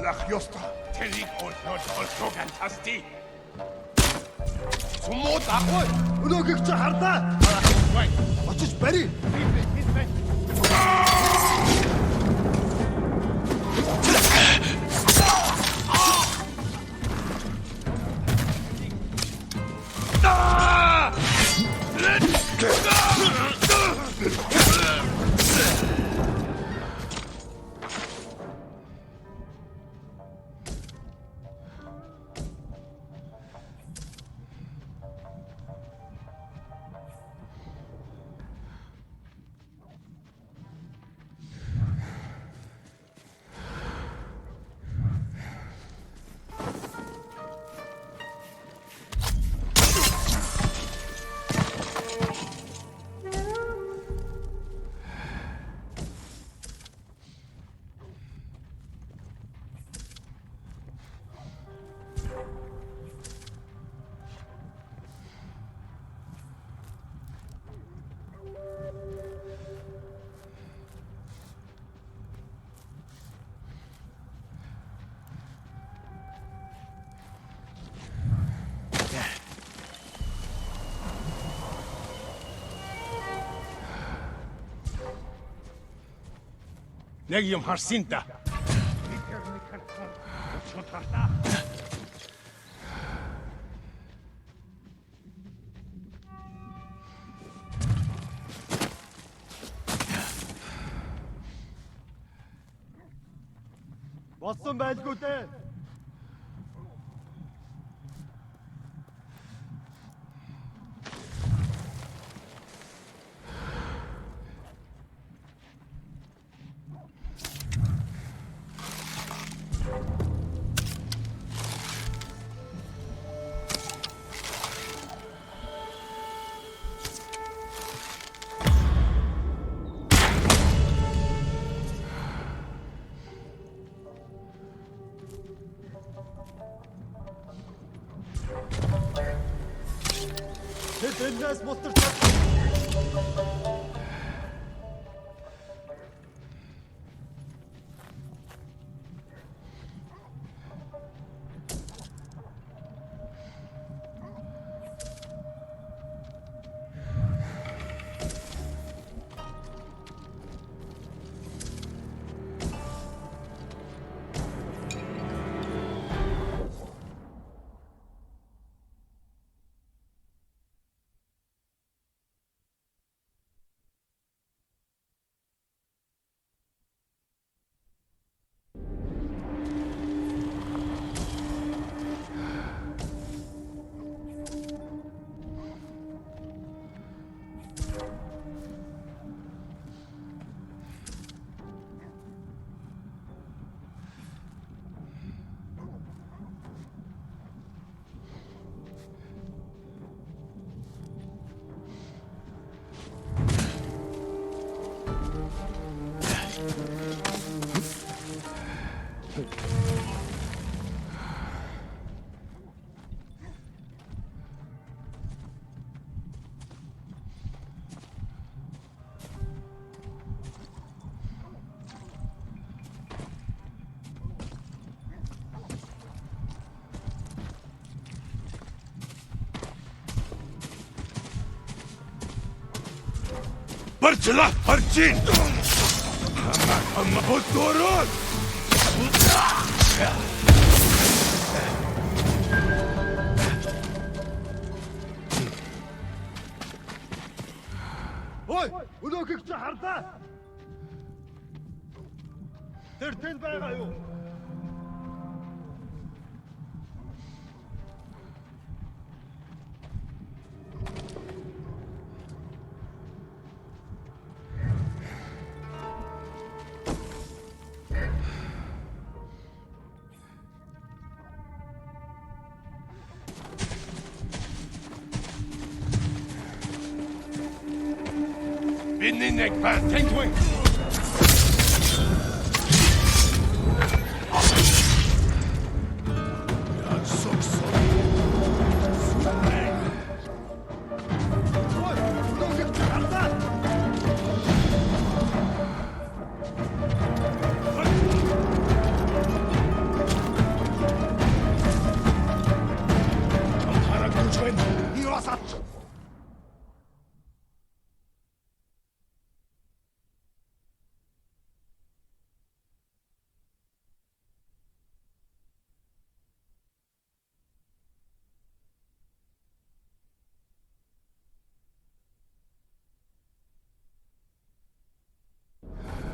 Lach Josta, Telik und Notolkogan Tasti. Sumot ako! Unogig sa harta! Wait! What's Betty? Legium Harsinta. Болсон байлгүй дээ. Тэднээс мултарч Barçala! Harçin! Ama bu durun! байгаа юу? Binning pan tankwing.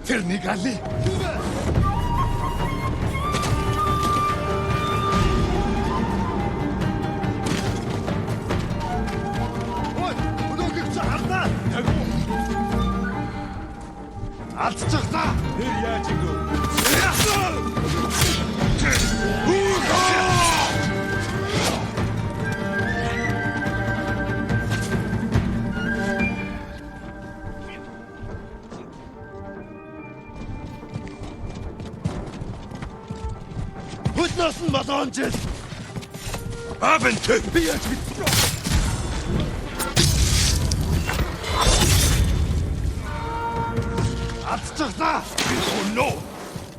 Тэрнийг алий. Ой, өнөөгч хардаа. Алдчихлаа. Тэр яаж ингэв? Хөдлөөс нь болоон жил. Авентер. Би яаж бид. Алдчихлаа. Өнөө.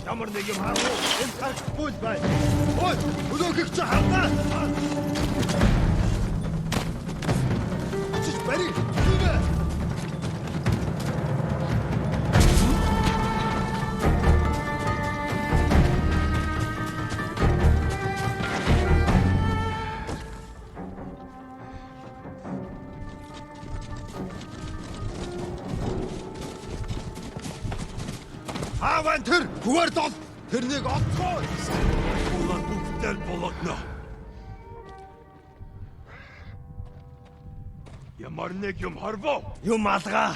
Ямар нэг юм харав. Энэ харахгүй бай. Ой, өнөөгч хардаа. Очиж барь. Авантер хүгээр дол тэрнийг олцгоо. Улаан бүгдээр болгоно. Ямар нэг юм харваа. Юм алгаа.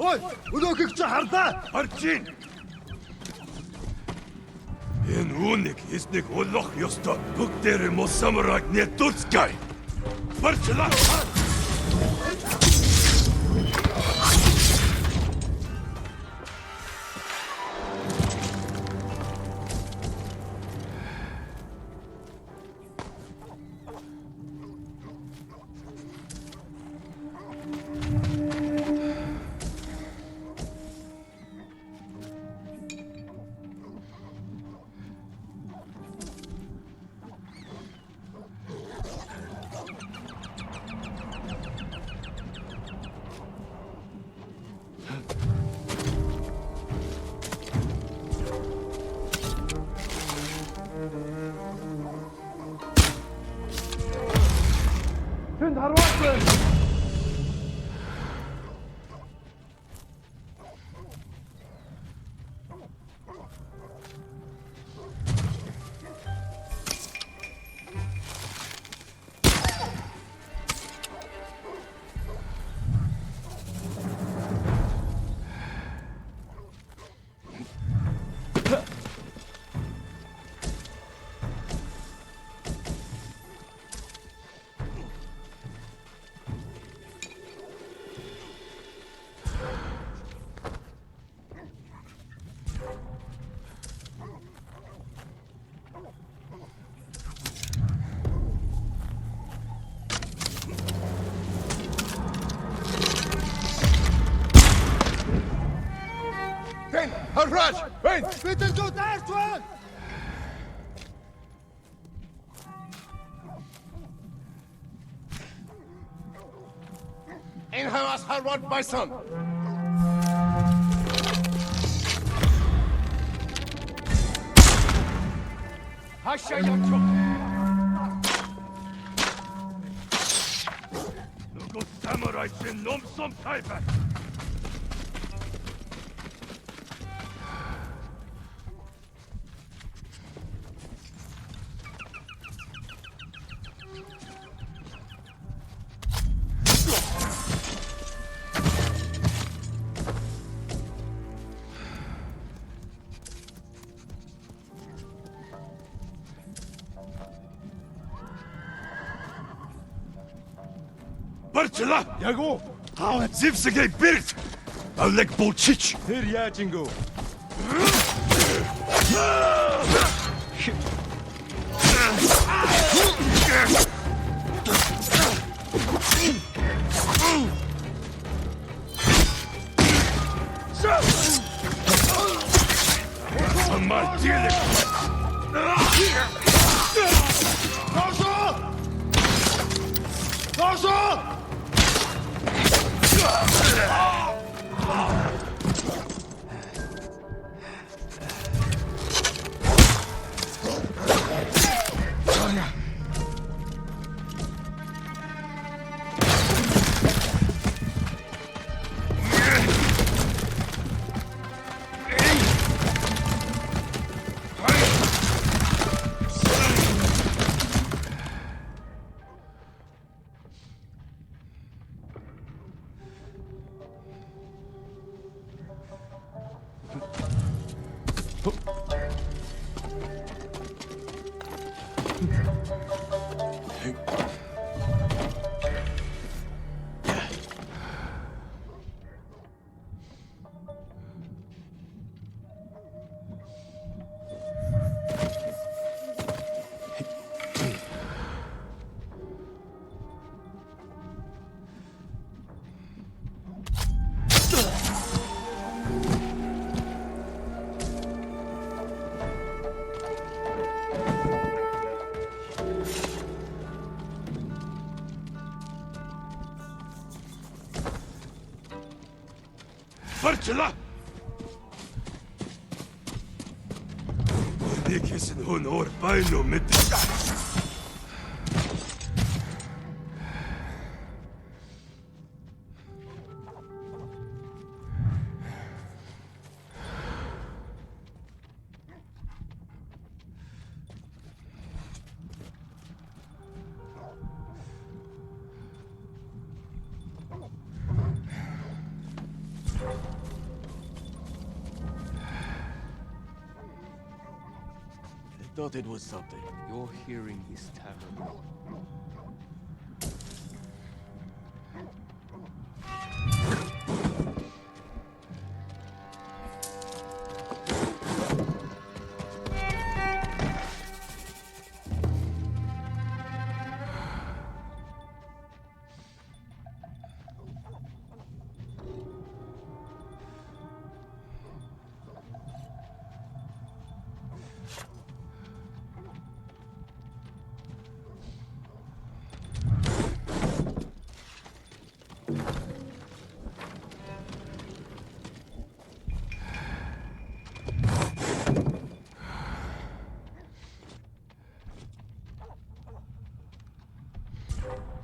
Ой, өнөөгч хардаа. Харчин. Энэ үүнийг эснийг олох ёстой. Бүгдээр мос самурайг не турцгай. Барчлаа. Тэнд харваач байна. Ten, harraj, wait! Бид зүү дайрч байна. In Hamas harwad my son. Hasha yamcho. Nugo samurai sin nom som taiba. Барчла! Яг уу. Хаа зевсэгэй бэрт! Алек болчич! Тэр яаж ингэв? Самартилек! Дошоо! Дошоо! Barçla! Ne kesin hon or bayno mit. Thought it was something. Your hearing is terrible.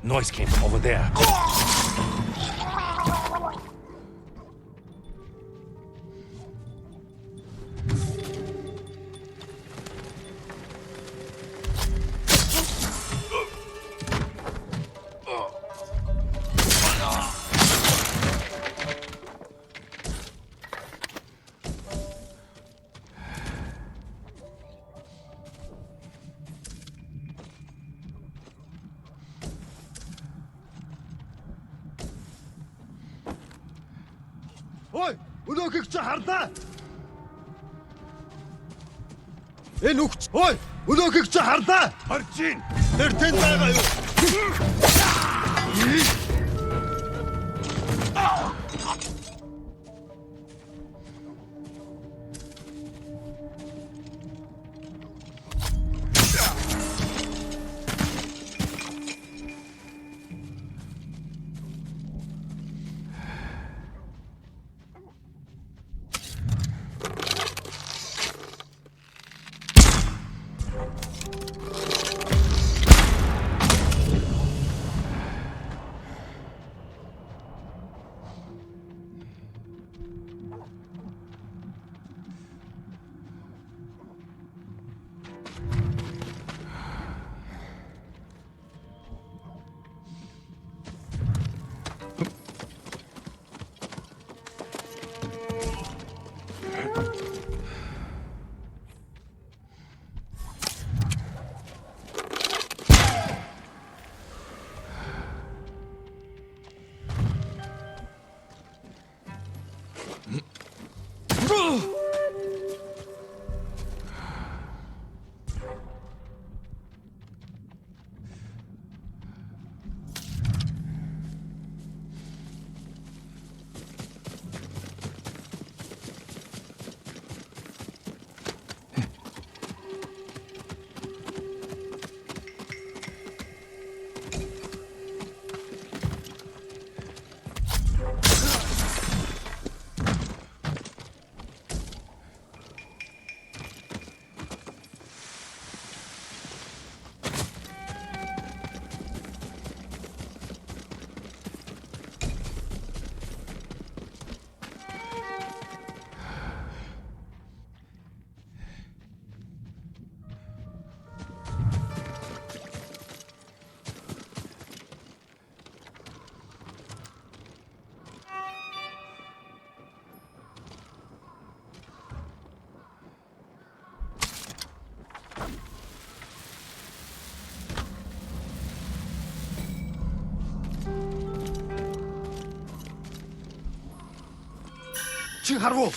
Noise came from over there. Ой, өнөөхийг чи харлаа. Энэ үгч, ой, өнөөхийг чи харлаа. Харж ийн. Тэр тэнд байгаа юу? Чи харвуу.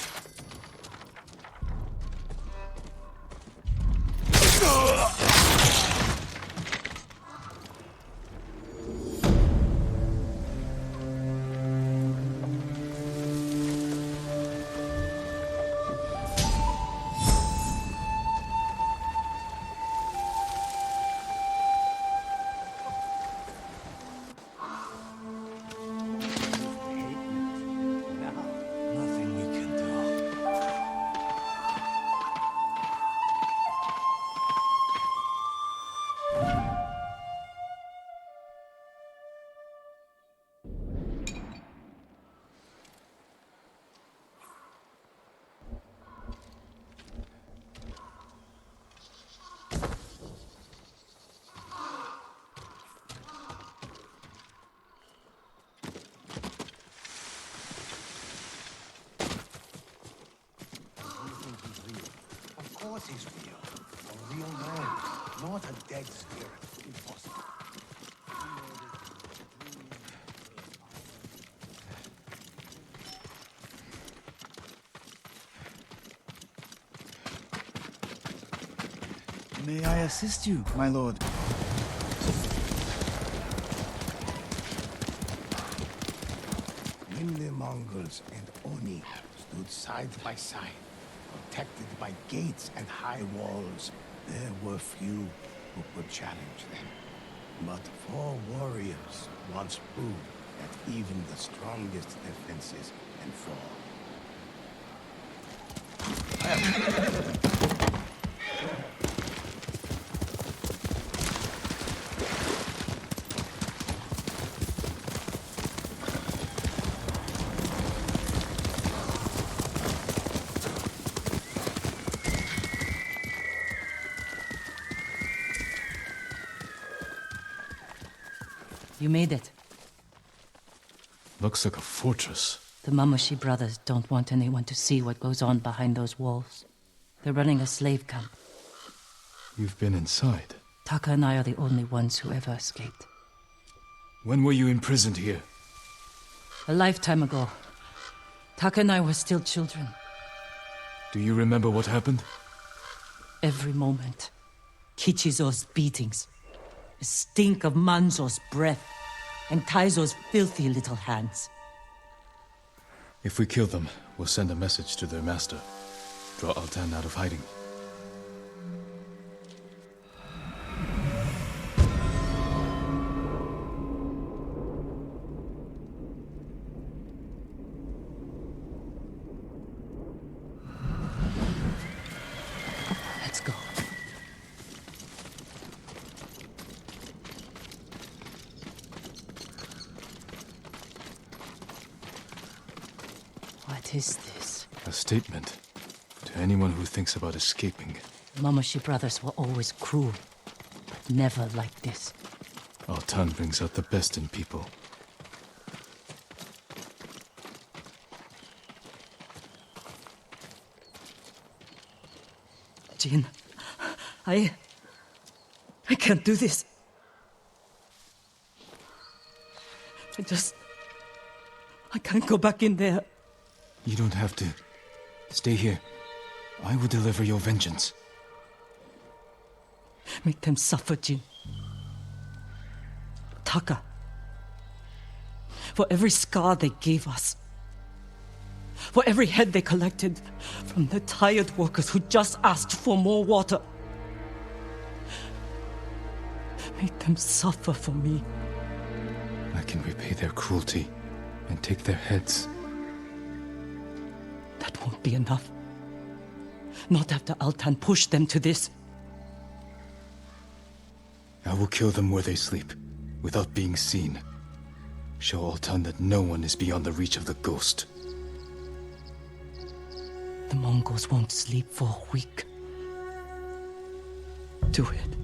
He's real. A real man, not a dead spirit. Impossible. May I assist you, my lord? When the Mongols and Oni stood side by side, protected by gates and high walls, there were few who could challenge them. But 4 warriors once proved that even the strongest defenses can fall. You made it. Looks like a fortress. The Mamushi brothers don't want anyone to see what goes on behind those walls. They're running a slave camp. You've been inside. Taka and I are the only ones who ever escaped. When were you imprisoned here? A lifetime ago. Taka and I were still children. Do you remember what happened? Every moment. Kichizo's beatings. The stink of Manzo's breath. And Kaizo's filthy little hands. If we kill them, we'll send a message to their master. Draw Altan out of hiding. Let's go. What is this? A statement to anyone who thinks about escaping. Mamushi brothers were always cruel. Never like this. Altan brings out the best in people. Jin, I can't do this. I can't go back in there. You don't have to. Stay here. I will deliver your vengeance. Make them suffer, Jin. Taka. For every scar they gave us. For every head they collected from the tired workers who just asked for more water. Make them suffer for me. I can repay their cruelty and take their heads. That won't be enough. Not after Altan pushed them to this. I will kill them where they sleep, without being seen. Show Altan that no one is beyond the reach of the ghost. The Mongols won't sleep for a week. Do it.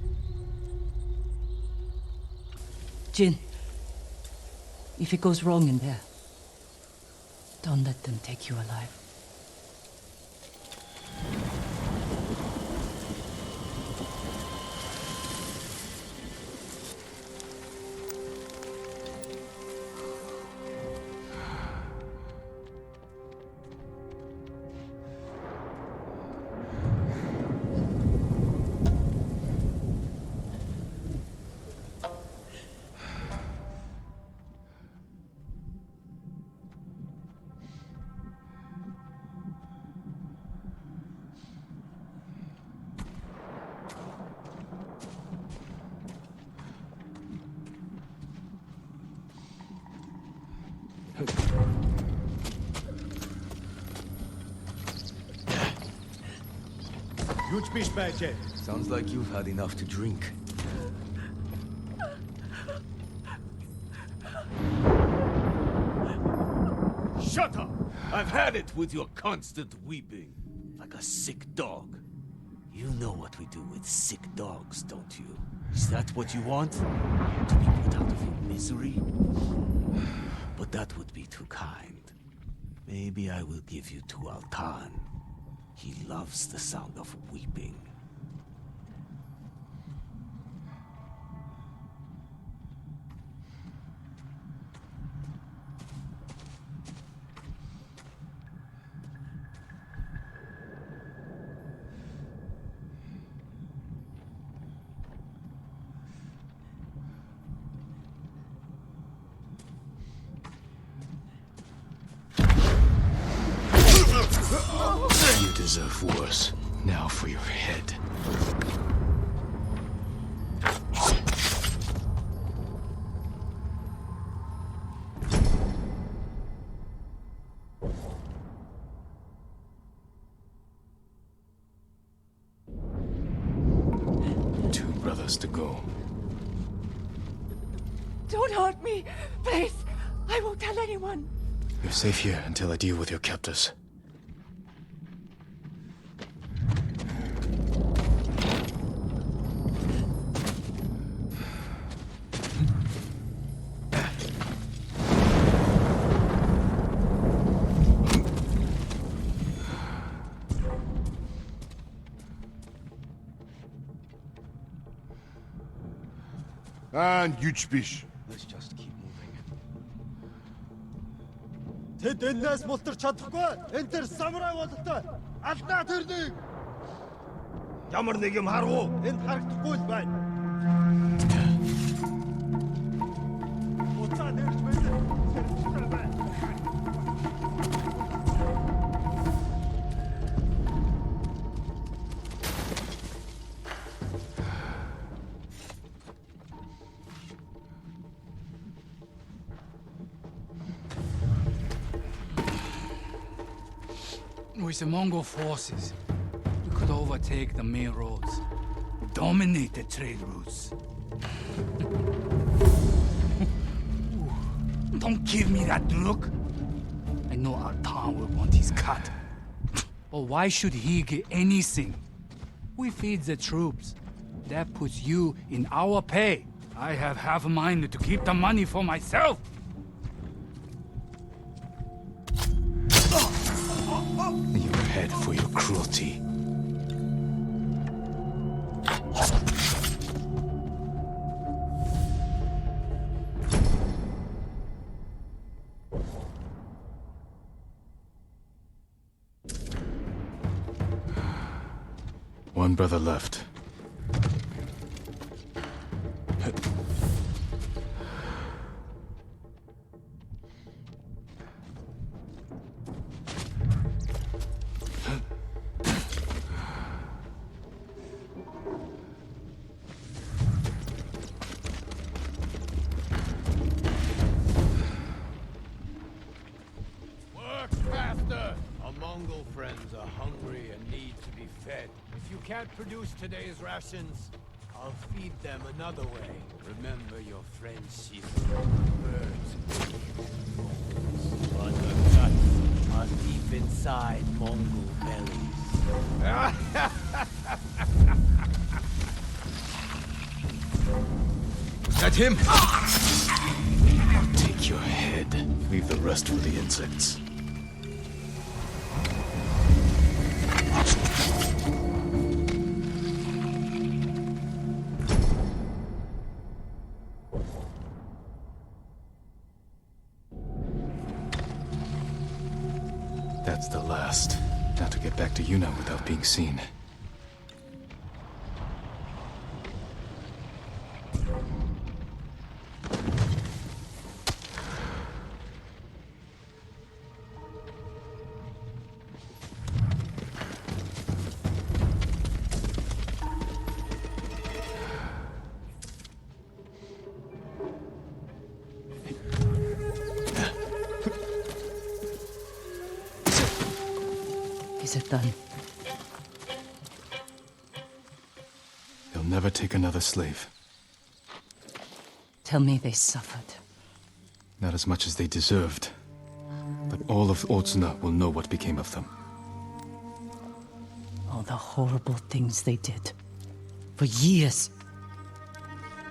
Jin, if it goes wrong in there, don't let them take you alive. Sounds like you've had enough to drink. Shut up! I've had it with your constant weeping. Like a sick dog. You know what we do with sick dogs, don't you? Is that what you want? To be put out of your misery? But that would be too kind. Maybe I will give you to Altan. He loves the sound of weeping. You deserve worse. Now for your head. Two brothers to go. Don't hurt me, please. I won't tell anyone. You're safe here until I deal with your captors. And Yuchbish. Let's just keep moving. Тэд энэс мултарч чадахгүй. Энд тэр самурай бололтой. Алдаа тэрнийг. Ямар нэг юм харав уу? Энд харагдахгүй л байна. Уцаа нэрч байсан. Сэрчтэй байна. With the Mongol forces, we could overtake the main roads, dominate the trade routes. Don't give me that look. I know our town will want his cut. But why should he get anything? We feed the troops. That puts you in our pay. I have half a mind to keep the money for myself. Your head for your cruelty. One brother left. Work faster! Our Mongol friends are hungry and need to be fed. If you can't produce today's rations, I'll feed them another way. Remember your friendship. Birds. But the guts are deep inside Mongol bellies. That him? Take your head. Leave the rest for the insects. That's the last. Now to get back to Yuna without being seen. Is it done? They'll never take another slave. Tell me they suffered. Not as much as they deserved. But all of Otsuna will know what became of them. All the horrible things they did. For years.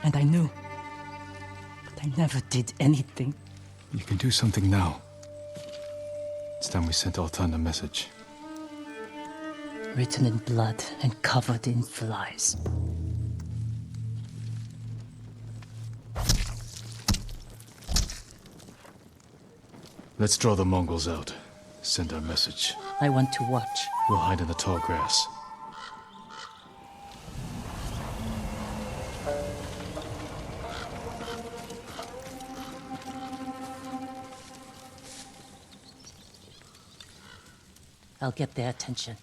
And I knew. But I never did anything. You can do something now. It's time we sent Altan a message. Written in blood and covered in flies. Let's draw the Mongols out. Send our message. I want to watch. We'll hide in the tall grass. I'll get their attention.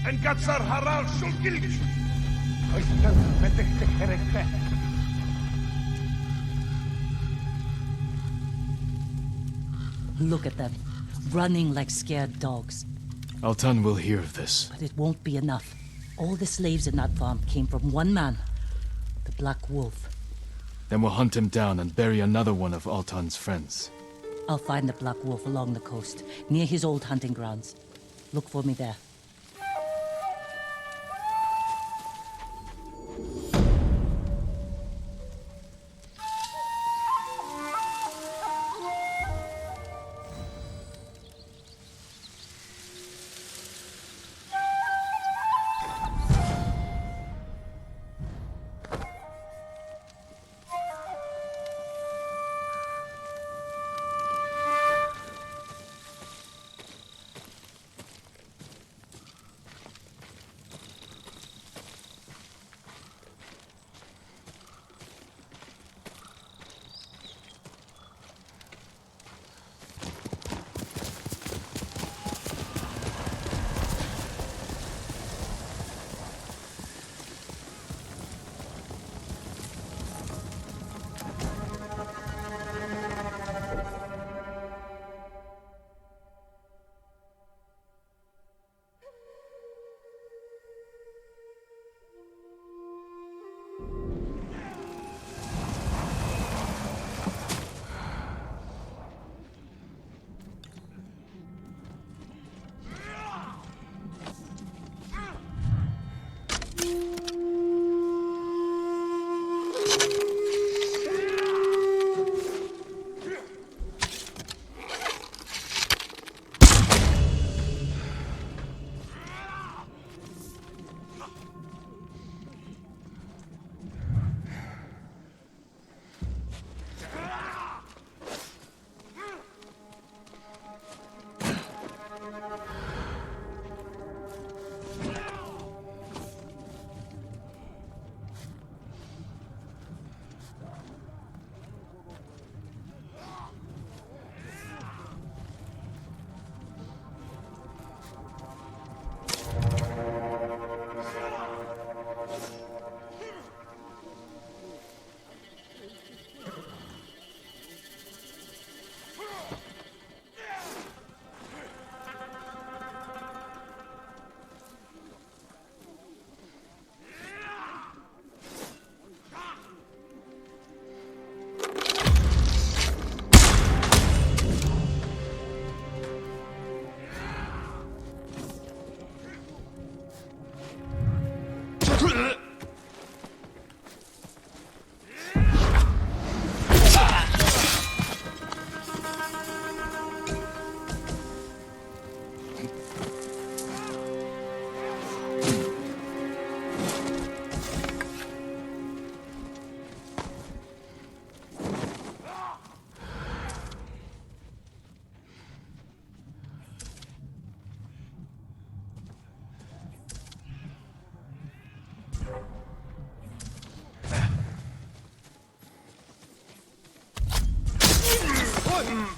En gatsar haral shulgilgish. Look at them, running like scared dogs. Altan will hear of this. But it won't be enough. All the slaves in that farm came from one man, the Black Wolf. Then we'll hunt him down and bury another one of Altan's friends. I'll find the Black Wolf along the coast, near his old hunting grounds. Look for me there.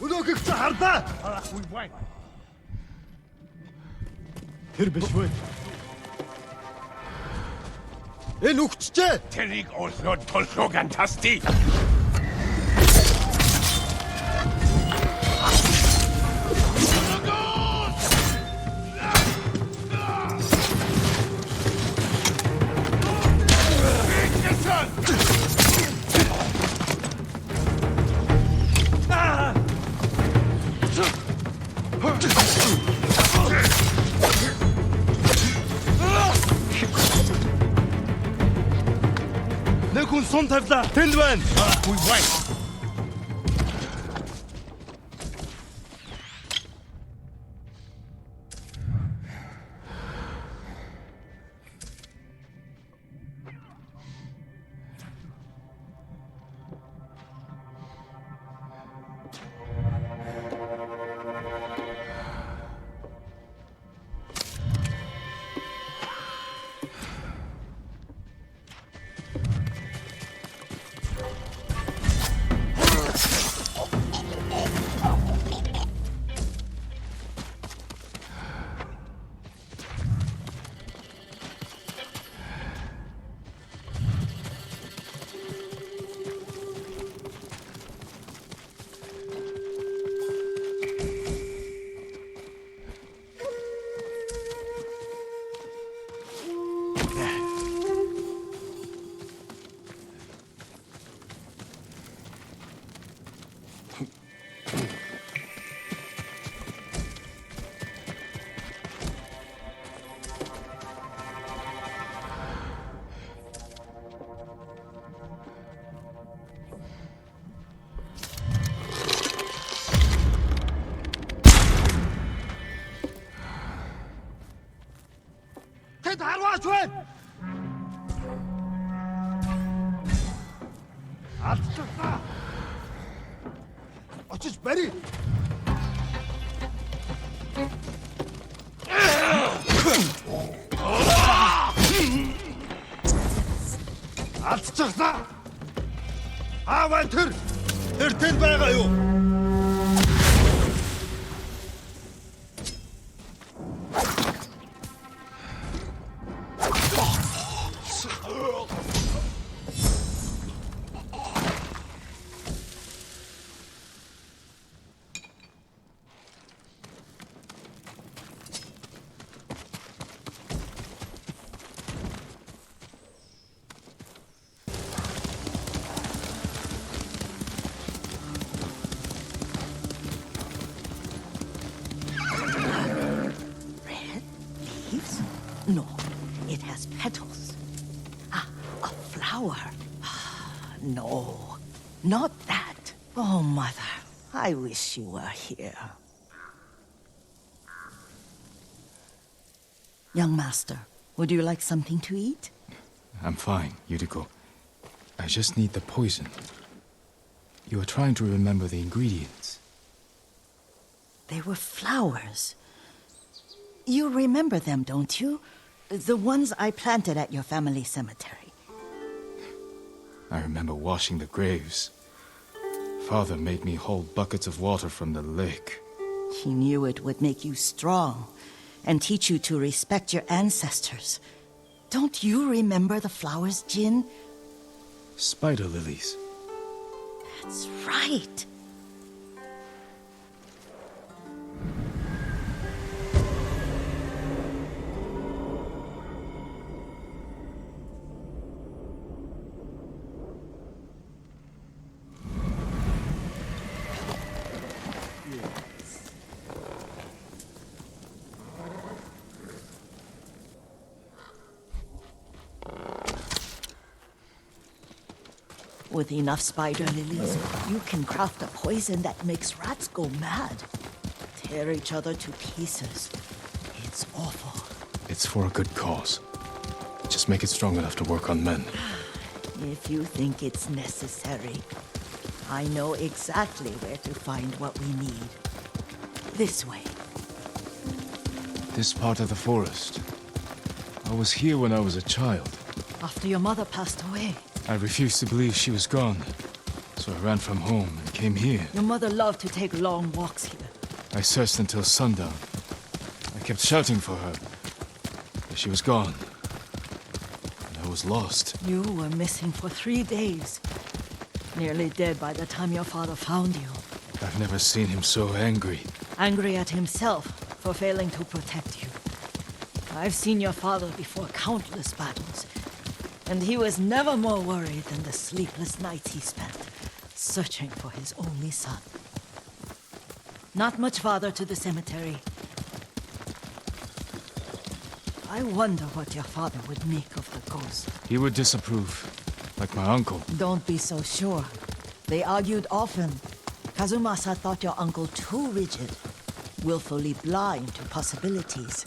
Өнөөгч хардаа. Тэр биш вэ? Энэ үгччээ. Тэрийг олоод толгойн тасти. Нэг хүн сум тавьлаа. Тэнд байна. Тэд харваач байна. Алдчихлаа. Очиж барь. Алдчихлаа. Ааваа тэр тэнд байгаа юу? No, it has petals. Ah, a flower. No, not that. Oh, Mother, I wish you were here. Young master, would you like something to eat? I'm fine, Yuriko. I just need the poison. You are trying to remember the ingredients. They were flowers. You remember them, don't you? The ones I planted at your family cemetery. I remember washing the graves. Father made me hold buckets of water from the lake. He knew it would make you strong and teach you to respect your ancestors. Don't you remember the flowers, Jin? Spider lilies. That's right. With enough spider lilies, you can craft a poison that makes rats go mad. Tear each other to pieces. It's awful. It's for a good cause. Just make it strong enough to work on men. If you think it's necessary, I know exactly where to find what we need. This way. This part of the forest. I was here when I was a child. After your mother passed away. I refused to believe she was gone. So So I ran from home and came here. Your mother loved to take long walks here. I searched until sundown. I kept shouting for her, but she was gone. And I was lost. You were missing for 3 days. Nearly dead by the time your father found you. I've never seen him so angry. Angry at himself for failing to protect you. I've seen your father before countless battles, and he was never more worried than the sleepless nights he spent searching for his only son. Not much farther to the cemetery. I wonder what your father would make of the ghost. He would disapprove, like my uncle. Don't be so sure. They argued often. Kazumasa thought your uncle too rigid, willfully blind to possibilities.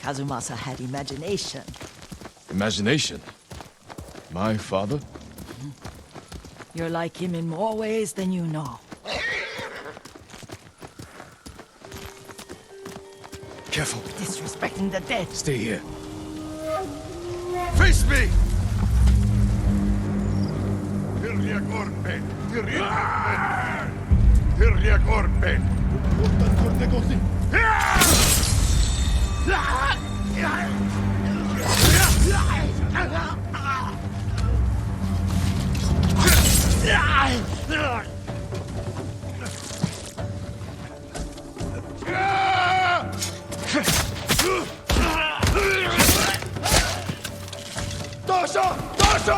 Kazumasa had imagination. Imagination? My father? You're like him in more ways than you know. Careful. Disrespecting the dead. Stay here. Face me! Tirriak Orpen! Tirriak Orpen! Tirriak Orpen! Dasha! Dasha!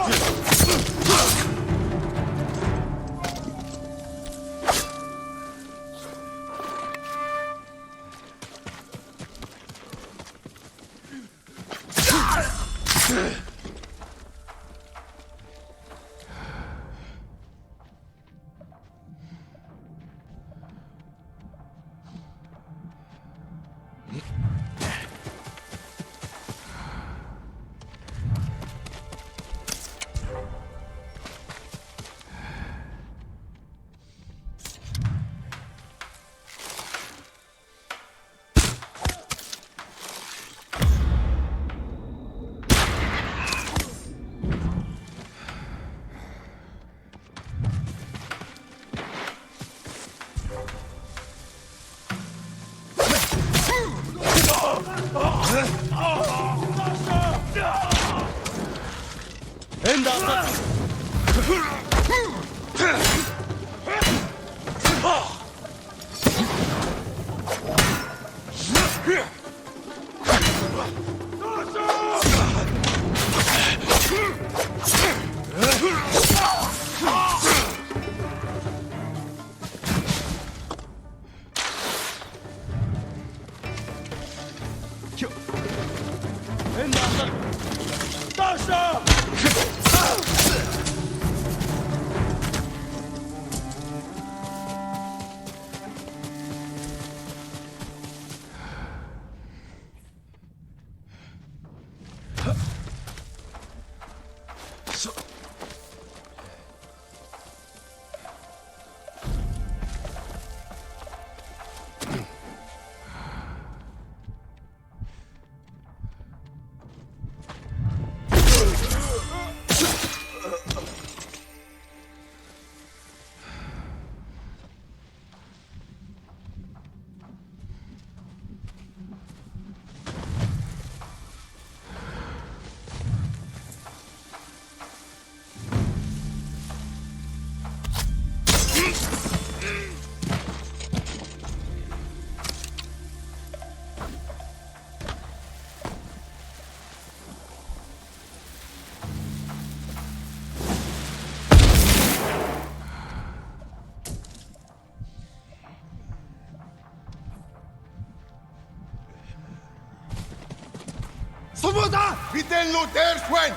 Svoboda! Vitello Derschwen!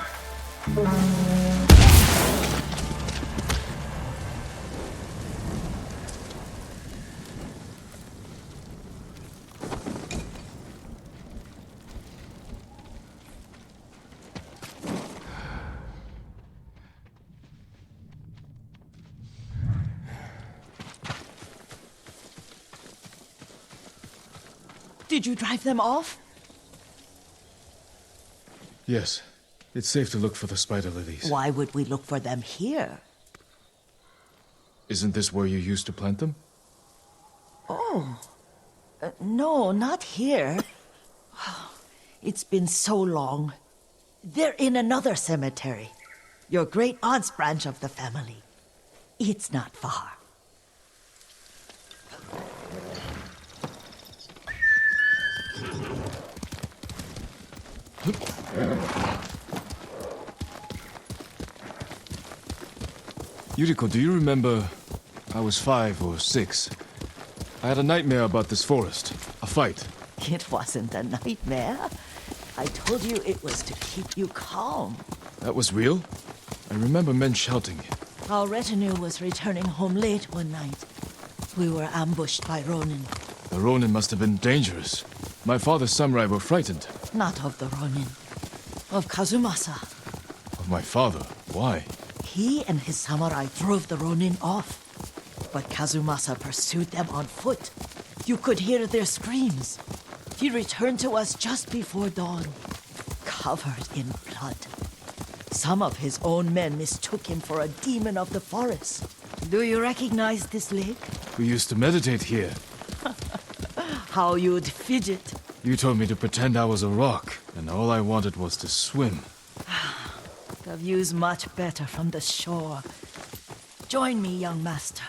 Did you drive them off? Yes. It's safe to look for the spider lilies. Why would we look for them here? Isn't this where you used to plant them? Oh. No, not here. It's been so long. They're in another cemetery. Your great aunt's branch of the family. It's not far. Yuriko, do you remember? I was 5 or 6. I had a nightmare about this forest. A fight. It wasn't a nightmare. I told you it was to keep you calm. That was real? I remember men shouting. Our retinue was returning home late one night. We were ambushed by Ronin. The Ronin must have been dangerous. My father's samurai were frightened. Not of the Ronin. Of Kazumasa. Of my father? Why? He and his samurai drove the Ronin off. But Kazumasa pursued them on foot. You could hear their screams. He returned to us just before dawn, covered in blood. Some of his own men mistook him for a demon of the forest. Do you recognize this lake? We used to meditate here. How you'd fidget. You told me to pretend I was a rock, and all I wanted was to swim. The view's much better from the shore. Join me, young master.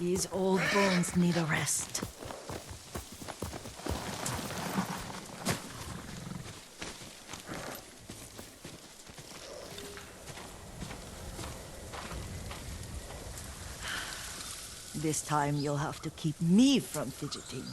These old bones need a rest. This time you'll have to keep me from fidgeting.